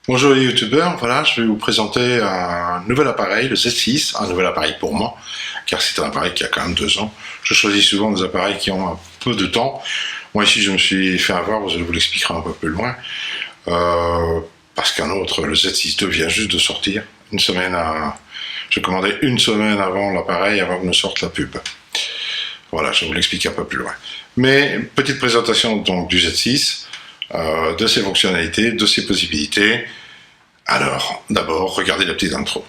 Bonjour les youtubeurs, voilà, je vais vous présenter un nouvel appareil, le Z6, un nouvel appareil pour moi, car c'est un appareil qui a quand même 2 ans. Je choisis souvent des appareils qui ont un peu de temps. Moi ici je me suis fait avoir, je vous l'expliquerai un peu plus loin, parce qu'un autre, le Z6 II, vient juste de sortir. J'ai commandé une semaine avant l'appareil, avant que ne sorte la pub. Voilà, je vais vous l'expliquer un peu plus loin. Mais petite présentation donc du Z6, de ses fonctionnalités, de ses possibilités. Alors, d'abord, regardez la petite intro.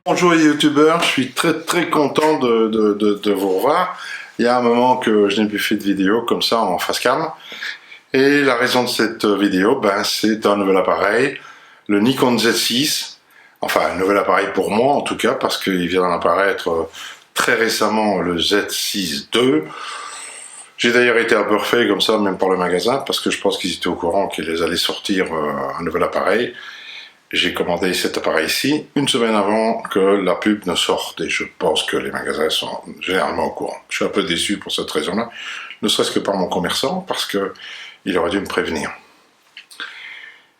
Bonjour les youtubeurs, je suis très content de vous revoir. Il y a un moment que je n'ai plus fait de vidéo comme ça en face cam. Et la raison de cette vidéo, c'est un nouvel appareil, le Nikon Z6. Enfin, un nouvel appareil pour moi en tout cas, parce qu'il vient d'apparaître très récemment le Z6 II. J'ai d'ailleurs été un peu refait comme ça, même par le magasin, parce que je pense qu'ils étaient au courant qu'ils allaient sortir un nouvel appareil. J'ai commandé cet appareil-ci une semaine avant que la pub ne sorte, et je pense que les magasins sont généralement au courant. Je suis un peu déçu pour cette raison-là, ne serait-ce que par mon commerçant, parce qu'il aurait dû me prévenir.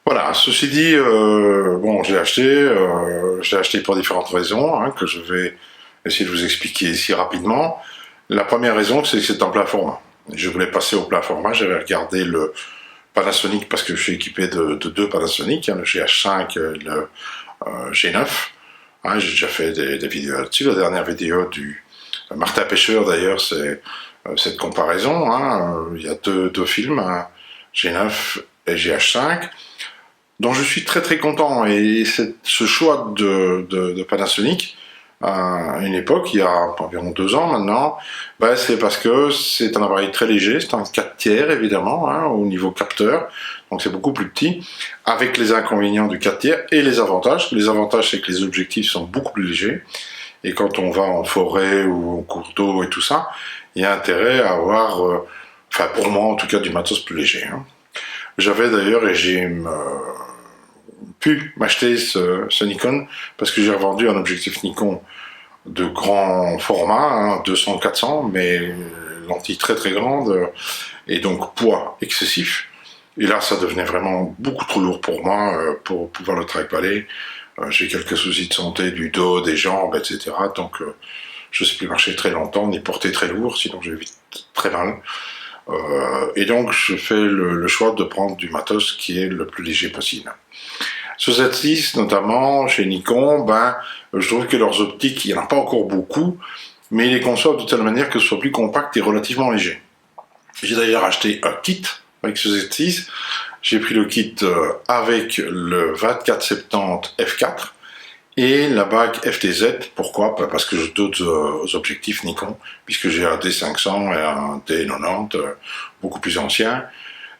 Voilà, ceci dit, bon, j'ai acheté pour différentes raisons, hein, que je vais essayer de vous expliquer ici rapidement. La première raison, c'est que c'est en plein format. Je voulais passer au plein format, j'avais regardé le Panasonic, parce que je suis équipé de deux Panasonic, hein, le GH5 et le G9. Hein, j'ai déjà fait des vidéos là-dessus. La dernière vidéo du Martin Pêcheur, d'ailleurs, c'est cette comparaison. Hein. Il y a deux films, hein, G9 et GH5, dont je suis très content. Et ce choix de Panasonic, à une époque, il y a environ 2 ans maintenant, c'est parce que c'est un appareil très léger, c'est un 4 tiers évidemment, hein, au niveau capteur, donc c'est beaucoup plus petit, avec les inconvénients du 4 tiers et les avantages. Les avantages, c'est que les objectifs sont beaucoup plus légers, et quand on va en forêt ou en cours d'eau et tout ça, il y a intérêt à avoir, enfin pour moi en tout cas, du matos plus léger. Hein. J'avais d'ailleurs, et j'ai pu m'acheter ce Nikon, parce que j'ai revendu un objectif Nikon de grand format, hein, 200-400, mais lentille très grande, et donc poids excessif. Et là, ça devenait vraiment beaucoup trop lourd pour moi, pour pouvoir le trackballer. J'ai quelques soucis de santé, du dos, des jambes, etc. Donc, je ne sais plus marcher très longtemps, ni porter très lourd, sinon j'ai vite très mal. Et donc, je fais le choix de prendre du matos qui est le plus léger possible. Sur Z6, notamment, chez Nikon, je trouve que leurs optiques, il n'y en a pas encore beaucoup, mais ils les conçoivent de telle manière que ce soit plus compact et relativement léger. J'ai d'ailleurs acheté un kit avec ce Z6. J'ai pris le kit avec le 24-70 f4 et la bague FTZ. Pourquoi? Parce que j'ai d'autres objectifs Nikon, puisque j'ai un D500 et un D90 beaucoup plus anciens.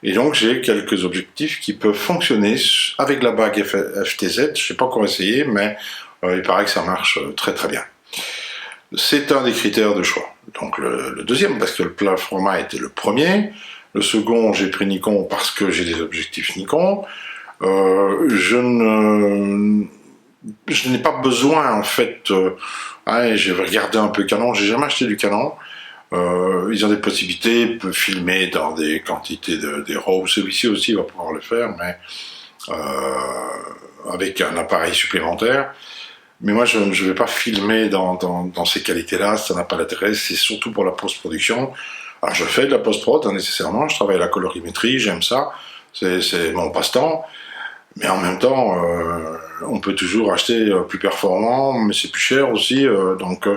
Et donc j'ai quelques objectifs qui peuvent fonctionner avec la bague FTZ. Je n'ai pas encore essayé, mais il paraît que ça marche très bien. C'est un des critères de choix. Donc le deuxième, parce que le plein format était le premier. Le second, j'ai pris Nikon parce que j'ai des objectifs Nikon. Je n'ai pas besoin en fait. J'ai regardé un peu Canon. J'ai jamais acheté du Canon. Ils ont des possibilités, ils peuvent filmer dans des quantités des RAW. Celui-ci aussi va pouvoir le faire, mais avec un appareil supplémentaire. Mais moi, je ne vais pas filmer dans ces qualités-là, ça n'a pas d'intérêt, c'est surtout pour la post-production. Alors, je fais de la post-prod, nécessairement, je travaille à la colorimétrie, j'aime ça, c'est mon passe-temps. Mais en même temps, on peut toujours acheter plus performant, mais c'est plus cher aussi, donc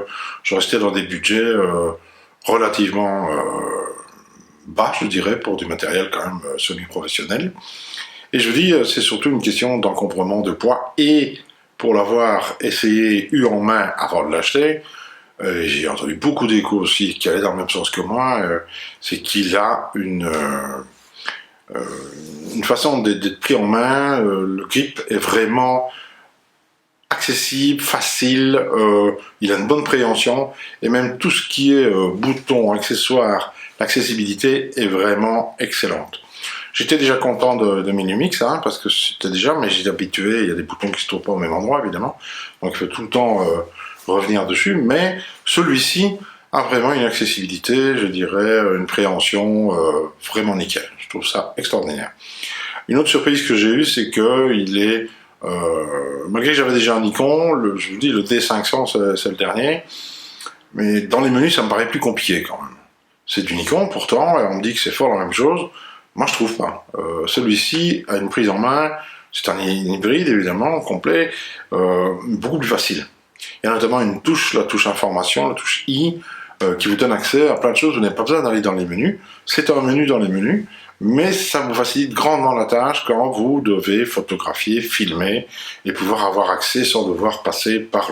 je restais dans des budgets relativement bas, je dirais, pour du matériel quand même semi-professionnel. Et je vous dis, c'est surtout une question d'encombrement de poids et pour l'avoir essayé, eu en main avant de l'acheter, j'ai entendu beaucoup d'échos aussi qui allaient dans le même sens que moi, c'est qu'il a une façon d'être pris en main, le grip est vraiment accessible, facile, il a une bonne préhension, et même tout ce qui est boutons, accessoires, l'accessibilité est vraiment excellente. J'étais déjà content de mes Lumix, hein, parce que c'était déjà, mais j'étais habitué, il y a des boutons qui se trouvent pas au même endroit, évidemment, donc il faut tout le temps revenir dessus, mais celui-ci a vraiment une accessibilité, je dirais, une préhension vraiment nickel. Je trouve ça extraordinaire. Une autre surprise que j'ai eue, c'est que il est, malgré que j'avais déjà un Nikon, je vous dis, le D500, c'est le dernier, mais dans les menus, ça me paraît plus compliqué quand même. C'est du Nikon, pourtant, et on me dit que c'est fort la même chose. Moi, je trouve pas. Celui-ci a une prise en main, c'est un hybride, évidemment, complet, beaucoup plus facile. Il y a notamment une touche, la touche information, la touche I, qui vous donne accès à plein de choses. Vous n'avez pas besoin d'aller dans les menus. C'est un menu dans les menus, mais ça vous facilite grandement la tâche quand vous devez photographier, filmer et pouvoir avoir accès sans devoir passer par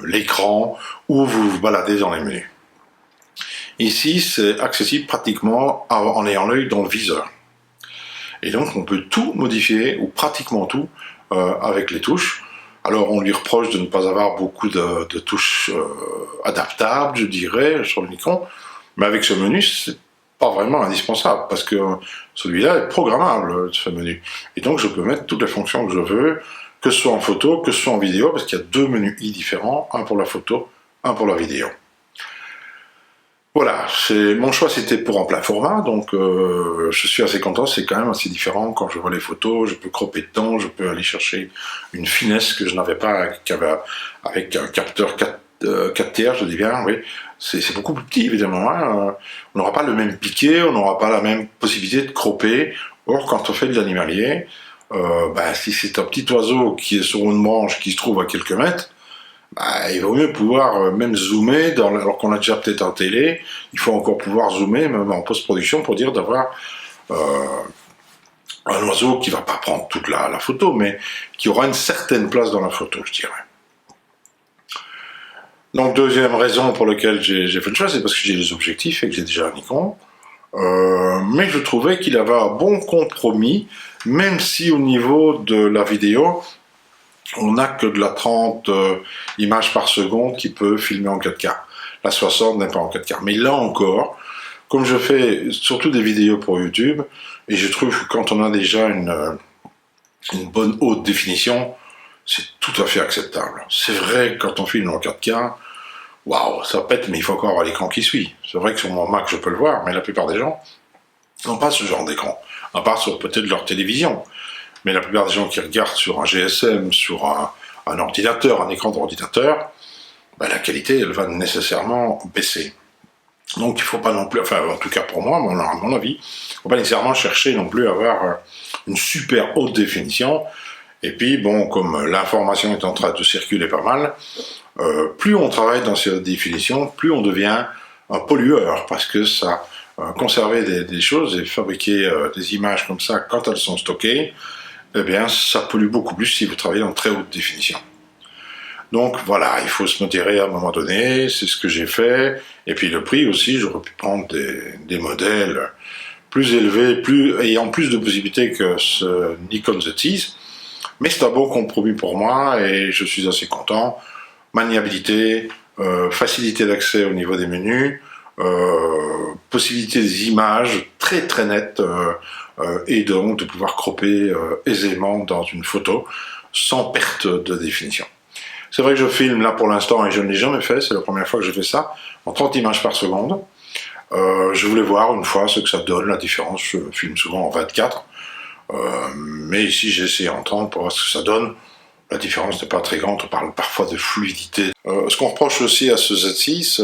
l'écran ou vous vous baladez dans les menus. Ici, c'est accessible pratiquement en ayant l'œil dans le viseur. Et donc, on peut tout modifier, ou pratiquement tout, avec les touches. Alors, on lui reproche de ne pas avoir beaucoup de touches adaptables, je dirais, sur le Nikon. Mais avec ce menu, c'est pas vraiment indispensable, parce que celui-là est programmable, ce menu. Et donc, je peux mettre toutes les fonctions que je veux, que ce soit en photo, que ce soit en vidéo, parce qu'il y a deux menus I différents, un pour la photo, un pour la vidéo. Voilà, mon choix c'était pour en plein format, donc je suis assez content, c'est quand même assez différent quand je vois les photos, je peux cropper dedans, je peux aller chercher une finesse que je n'avais pas avec un capteur 4 tiers, je dis bien, oui, c'est beaucoup plus petit évidemment, hein. On n'aura pas le même piqué, on n'aura pas la même possibilité de cropper, or quand on fait de l'animalier, si c'est un petit oiseau qui est sur une branche qui se trouve à quelques mètres, il vaut mieux pouvoir même zoomer, alors qu'on a déjà peut-être en télé, il faut encore pouvoir zoomer, même en post-production, pour dire d'avoir un oiseau qui va pas prendre toute la photo, mais qui aura une certaine place dans la photo, je dirais. Donc, deuxième raison pour laquelle j'ai fait le choix, c'est parce que j'ai des objectifs et que j'ai déjà un Nikon. Mais je trouvais qu'il avait un bon compromis, même si au niveau de la vidéo, on n'a que de la 30 images par seconde qui peut filmer en 4K. La 60 n'est pas en 4K. Mais là encore, comme je fais surtout des vidéos pour YouTube, et je trouve que quand on a déjà une bonne haute définition, c'est tout à fait acceptable. C'est vrai que quand on filme en 4K, waouh, ça pète, mais il faut encore avoir l'écran qui suit. C'est vrai que sur mon Mac, je peux le voir, mais la plupart des gens n'ont pas ce genre d'écran, à part sur peut-être leur télévision. Mais la plupart des gens qui regardent sur un GSM, sur un ordinateur, un écran d'ordinateur, la qualité, elle va nécessairement baisser. Donc il ne faut pas non plus, enfin en tout cas pour moi, à mon avis, il ne faut pas nécessairement chercher non plus à avoir une super haute définition. Et puis bon, comme l'information est en train de circuler pas mal, plus on travaille dans ces hautes définitions, plus on devient un pollueur, parce que ça, conserver des choses et fabriquer des images comme ça quand elles sont stockées, eh bien, ça pollue beaucoup plus si vous travaillez en très haute définition. Donc voilà, il faut se modérer à un moment donné, c'est ce que j'ai fait. Et puis le prix aussi, j'aurais pu prendre des modèles plus élevés, ayant plus de possibilités que ce Nikon Z6. Mais c'est un bon compromis pour moi et je suis assez content. Maniabilité, facilité d'accès au niveau des menus, possibilité des images très très nettes, et donc de pouvoir cropper aisément dans une photo sans perte de définition. C'est vrai que je filme là pour l'instant et je ne l'ai jamais fait, c'est la première fois que je fais ça, en 30 images par seconde. Je voulais voir une fois ce que ça donne, la différence, je filme souvent en 24, mais ici j'ai essayé en 30 pour voir ce que ça donne. La différence n'est pas très grande, on parle parfois de fluidité. Ce qu'on reproche aussi à ce Z6,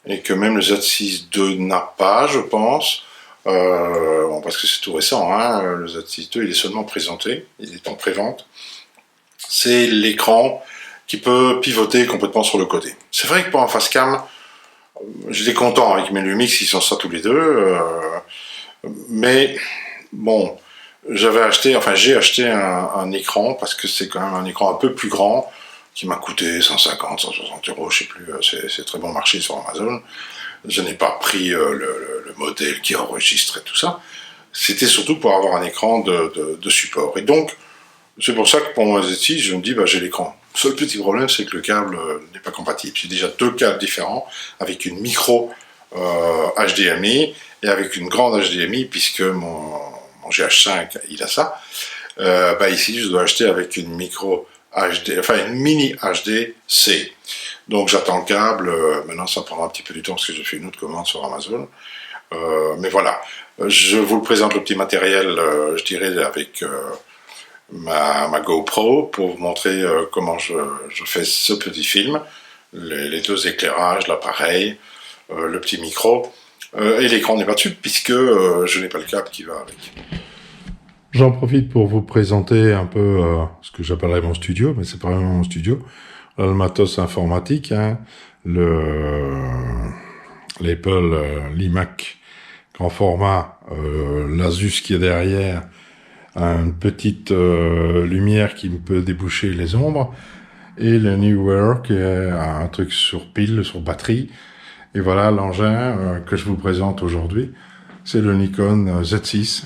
et que même le Z6 II n'a pas, je pense, parce que c'est tout récent, hein, le Z6 II il est seulement présenté, il est en pré-vente, c'est l'écran qui peut pivoter complètement sur le côté. C'est vrai que pour un face cam, j'étais content avec mes Lumix, ils sont ça tous les deux, mais bon, j'ai acheté un écran parce que c'est quand même un écran un peu plus grand qui m'a coûté 150, 160 euros, je sais plus, c'est très bon marché sur Amazon. Je n'ai pas pris le modèle qui enregistre et tout ça. C'était surtout pour avoir un écran de support. Et donc, c'est pour ça que pour moi, ici, je me dis, bah, j'ai l'écran. Le seul petit problème, c'est que le câble n'est pas compatible. J'ai déjà deux câbles différents, avec une micro HDMI et avec une grande HDMI, puisque mon GH5, il a ça. Bah, ici, je dois acheter avec une micro HD, enfin une mini HD-C. Donc j'attends le câble. Maintenant, ça prendra un petit peu du temps parce que j'ai fait une autre commande sur Amazon. Mais voilà, je vous le présente le petit matériel, je dirais, avec ma GoPro pour vous montrer comment je fais ce petit film, les deux éclairages, l'appareil, le petit micro, et l'écran n'est pas dessus puisque je n'ai pas le câble qui va avec. J'en profite pour vous présenter un peu ce que j'appellerais mon studio, mais c'est pas vraiment mon studio. Là, le matos informatique, hein, l'Apple l'iMac grand format, l'Asus qui est derrière, une petite lumière qui me peut déboucher les ombres, et le Neewer qui est un truc sur pile, sur batterie. Et voilà l'engin que je vous présente aujourd'hui. C'est le Nikon Z6.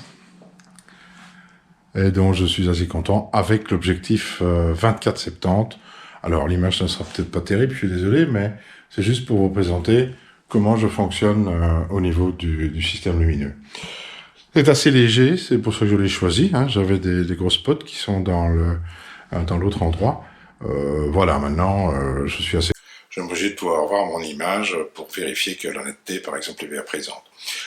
Et dont je suis assez content avec l'objectif 24-70. Alors l'image ne sera peut-être pas terrible, je suis désolé, mais c'est juste pour vous présenter comment je fonctionne au niveau du système lumineux. C'est assez léger, c'est pour ça que je l'ai choisi. Hein. J'avais des gros spots qui sont dans l'autre endroit. Voilà, maintenant je suis assez... Je suis obligé de pouvoir voir mon image pour vérifier que la netteté, par exemple, est bien présente.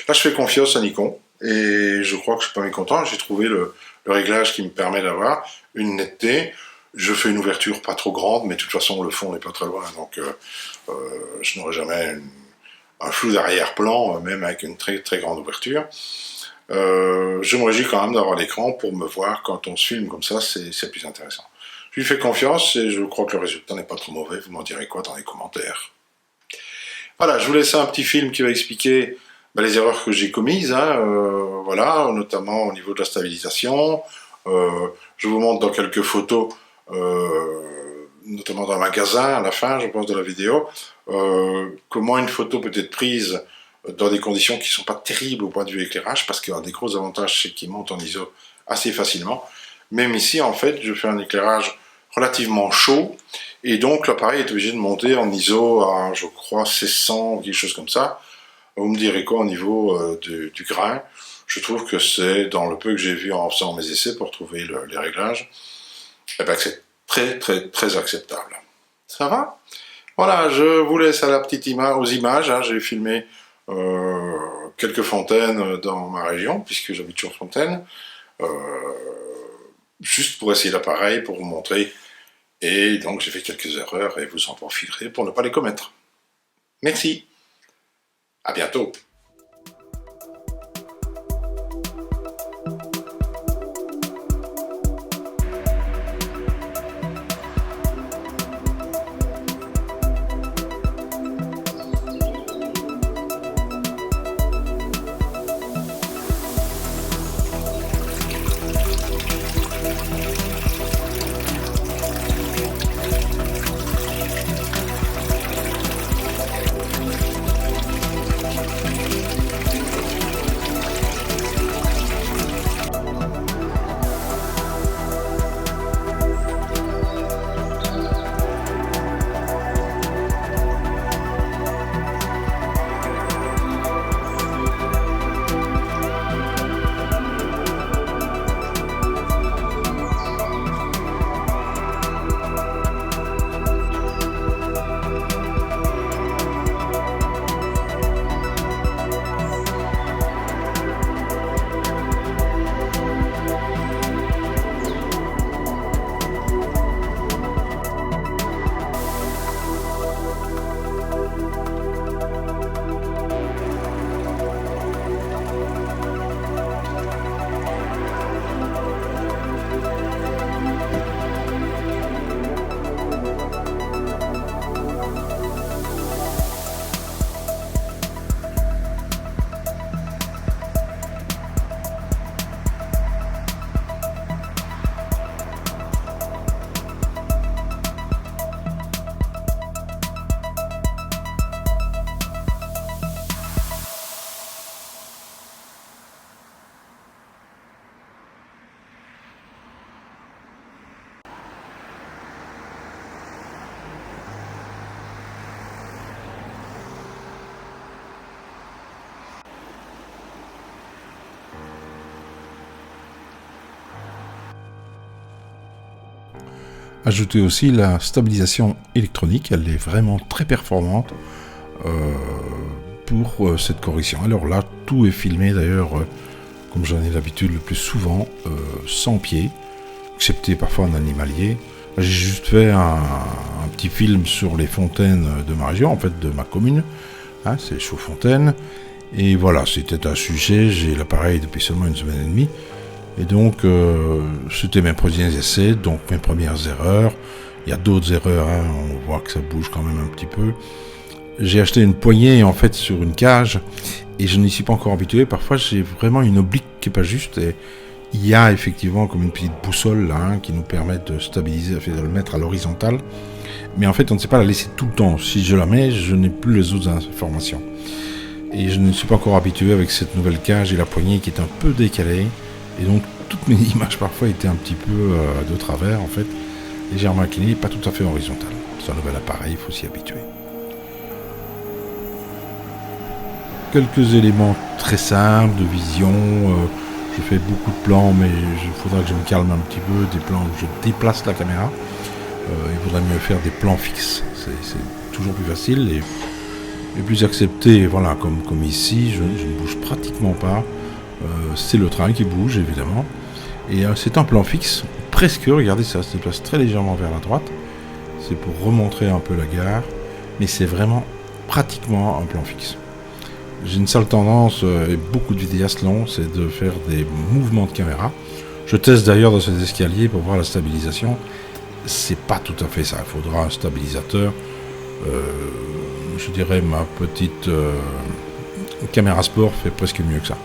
Là, je fais confiance à Nikon et je crois que je suis pas mécontent. J'ai trouvé le réglage qui me permet d'avoir une netteté. Je fais une ouverture pas trop grande, mais de toute façon, le fond n'est pas très loin, donc je n'aurai jamais un flou d'arrière-plan, même avec une très très grande ouverture. Je me réjouis quand même d'avoir l'écran pour me voir quand on se filme comme ça, c'est plus intéressant. Je lui fais confiance et je crois que le résultat n'est pas trop mauvais. Vous m'en direz quoi dans les commentaires. Voilà, je vous laisse un petit film qui va expliquer les erreurs que j'ai commises, hein, voilà, notamment au niveau de la stabilisation. Je vous montre dans quelques photos, notamment dans le magasin, à la fin, je pense, de la vidéo, comment une photo peut être prise dans des conditions qui ne sont pas terribles au point de vue éclairage, parce qu'un des gros avantages, c'est qu'il monte en ISO assez facilement. Même ici, en fait, je fais un éclairage relativement chaud, et donc l'appareil est obligé de monter en ISO à, je crois, 1600 ou quelque chose comme ça. Vous me direz quoi au niveau du grain? Je trouve que c'est, dans le peu que j'ai vu en faisant mes essais pour trouver les réglages, eh ben, c'est très très très acceptable. Ça va? Voilà, je vous laisse à la petite image, aux images. Hein, j'ai filmé quelques fontaines dans ma région, puisque j'habite sur Fontaine. Juste pour essayer l'appareil, pour vous montrer. Et donc j'ai fait quelques erreurs et vous en profiterez pour ne pas les commettre. Merci. À bientôt. ajouté aussi la stabilisation électronique. Elle est vraiment très performante pour cette correction. Alors là, tout est filmé d'ailleurs, comme j'en ai l'habitude le plus souvent, sans pied, excepté parfois en animalier. J'ai juste fait un petit film sur les fontaines de ma région, en fait de ma commune. Hein, c'est Chaudfontaine. Et voilà, c'était un sujet. J'ai l'appareil depuis seulement une semaine et demie. Et donc, c'était mes premiers essais, donc mes premières erreurs. Il y a d'autres erreurs, hein, on voit que ça bouge quand même un petit peu. J'ai acheté une poignée en fait sur une cage et je n'y suis pas encore habitué. Parfois, j'ai vraiment une oblique qui n'est pas juste. Et il y a effectivement comme une petite boussole là, hein, qui nous permet de stabiliser, de le mettre à l'horizontale. Mais en fait, on ne sait pas la laisser tout le temps. Si je la mets, je n'ai plus les autres informations. Et je ne suis pas encore habitué avec cette nouvelle cage et la poignée qui est un peu décalée. Et donc, toutes mes images parfois étaient un petit peu de travers, en fait, légèrement inclinées, pas tout à fait horizontales. C'est un nouvel appareil, il faut s'y habituer. Quelques éléments très simples de vision. Je fais beaucoup de plans, mais il faudra que je me calme un petit peu. Des plans où je déplace la caméra. Il faudrait mieux faire des plans fixes. C'est toujours plus facile et plus accepté. Voilà, comme ici, je ne bouge pratiquement pas. C'est le train qui bouge évidemment et c'est un plan fixe presque, regardez, ça se déplace très légèrement vers la droite, c'est pour remontrer un peu la gare, mais c'est vraiment pratiquement un plan fixe. J'ai une sale tendance, et beaucoup de vidéastes l'ont, c'est de faire des mouvements de caméra. Je teste d'ailleurs dans ces escaliers pour voir la stabilisation. C'est pas tout à fait ça, il faudra un stabilisateur. Je dirais ma petite caméra sport fait presque mieux que ça.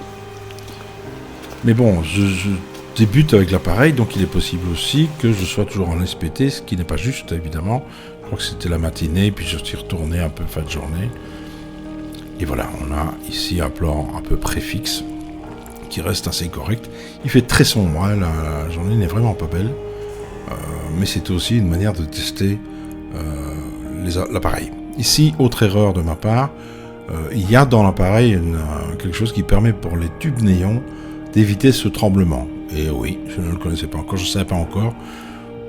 Mais bon, je débute avec l'appareil, donc il est possible aussi que je sois toujours en SPT, ce qui n'est pas juste, évidemment. Je crois que c'était la matinée, puis je suis retourné un peu fin de journée. Et voilà, on a ici un plan un peu préfixe, qui reste assez correct. Il fait très sombre, hein, la journée n'est vraiment pas belle. Mais c'est aussi une manière de tester l'appareil. Ici, autre erreur de ma part, il y a dans l'appareil quelque chose qui permet pour les tubes néons d'éviter ce tremblement. Et oui, je ne le connaissais pas encore, je ne savais pas encore.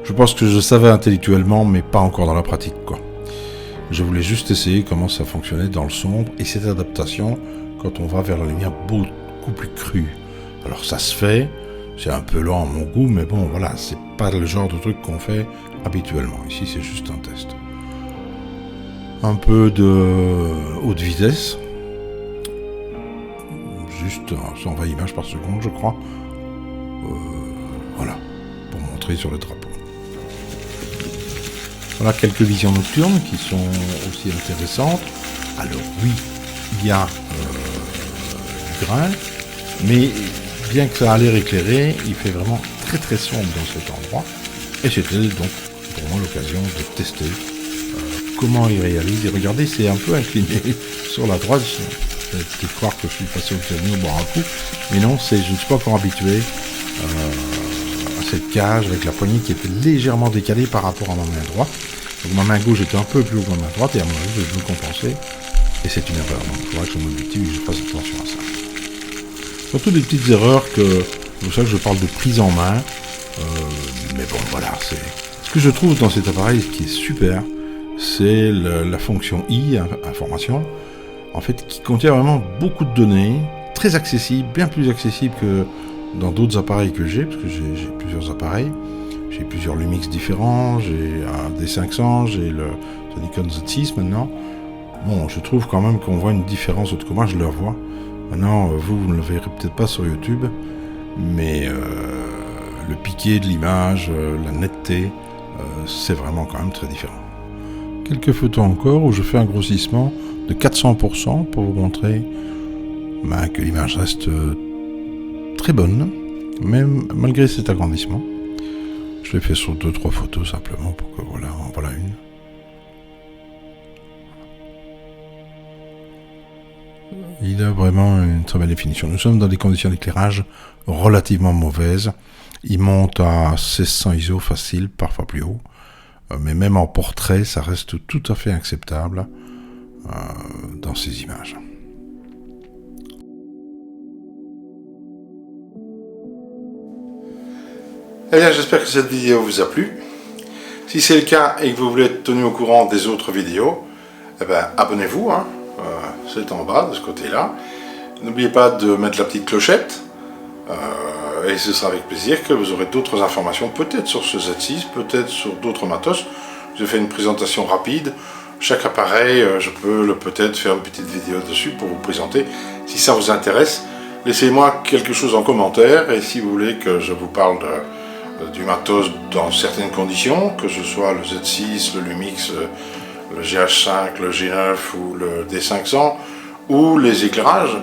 Je pense que je savais intellectuellement, mais pas encore dans la pratique, quoi. Je voulais juste essayer comment ça fonctionnait dans le sombre, et cette adaptation, quand on va vers la lumière beaucoup plus crue. Alors ça se fait, c'est un peu lent à mon goût, mais bon, voilà, c'est pas le genre de truc qu'on fait habituellement. Ici, c'est juste un test. Un peu de haute vitesse. Juste 120 images par seconde, je crois. Voilà, pour montrer sur le drapeau. Voilà quelques visions nocturnes qui sont aussi intéressantes. Alors oui, il y a du grain, mais bien que ça a l'air éclairé, il fait vraiment très très sombre dans cet endroit. Et c'était donc pour moi l'occasion de tester comment il réalise. Et regardez, c'est un peu incliné sur la droite. Vous allez peut-être croire que je suis passé au piano boire un coup, mais non, je ne suis pas encore habitué à cette cage avec la poignée qui était légèrement décalée par rapport à ma main droite. Donc ma main gauche était un peu plus haut que ma main droite, et à mon avis, je veux compenser. Et c'est une erreur, donc il faudra que je m'habitue et que je fasse attention à ça. Surtout des petites erreurs c'est pour ça que je parle de prise en main. Mais bon, voilà, ce que je trouve dans cet appareil, ce qui est super, c'est la fonction I, information, en fait, qui contient vraiment beaucoup de données, très accessible, bien plus accessible que dans d'autres appareils que j'ai, parce que j'ai plusieurs appareils. J'ai plusieurs Lumix différents, j'ai un D500, j'ai le Nikon Z6 maintenant. Bon, je trouve quand même qu'on voit une différence, en tout cas moi je le vois. Maintenant, vous ne le verrez peut-être pas sur YouTube, mais le piqué de l'image, la netteté, c'est vraiment quand même très différent. Quelques photos encore où je fais un grossissement de 400% pour vous montrer que l'image reste très bonne, même malgré cet agrandissement. Je l'ai fait sur 2-3 photos simplement pour que voilà, en voilà une. Il a vraiment une très belle définition. Nous sommes dans des conditions d'éclairage relativement mauvaises. Il monte à 1600 ISO facile, parfois plus haut. Mais même en portrait, ça reste tout à fait acceptable dans ces images. Eh bien, j'espère que cette vidéo vous a plu. Si c'est le cas et que vous voulez être tenu au courant des autres vidéos, eh ben, abonnez-vous, hein. C'est en bas de ce côté-là. N'oubliez pas de mettre la petite clochette, et ce sera avec plaisir que vous aurez d'autres informations, peut-être sur ce Z6, peut-être sur d'autres matos. Je fais une présentation rapide. Chaque appareil, je peux peut-être faire une petite vidéo dessus pour vous présenter. Si ça vous intéresse, laissez-moi quelque chose en commentaire, et si vous voulez que je vous parle du matos dans certaines conditions, que ce soit le Z6, le Lumix, le GH5, le G9 ou le D500, ou les éclairages,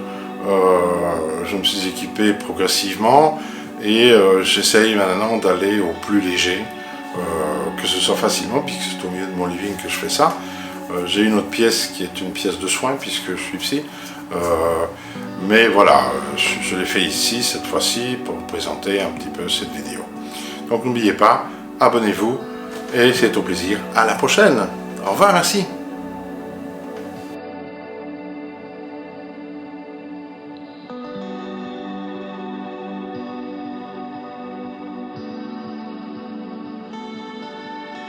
je me suis équipé progressivement et j'essaye maintenant d'aller au plus léger, que ce soit facilement, puisque c'est au milieu de mon living que je fais ça. J'ai une autre pièce qui est une pièce de soins puisque je suis psy, mais voilà, je l'ai fait ici cette fois-ci pour vous présenter un petit peu cette vidéo. Donc n'oubliez pas, abonnez-vous et c'est au plaisir. À la prochaine. Au revoir, merci.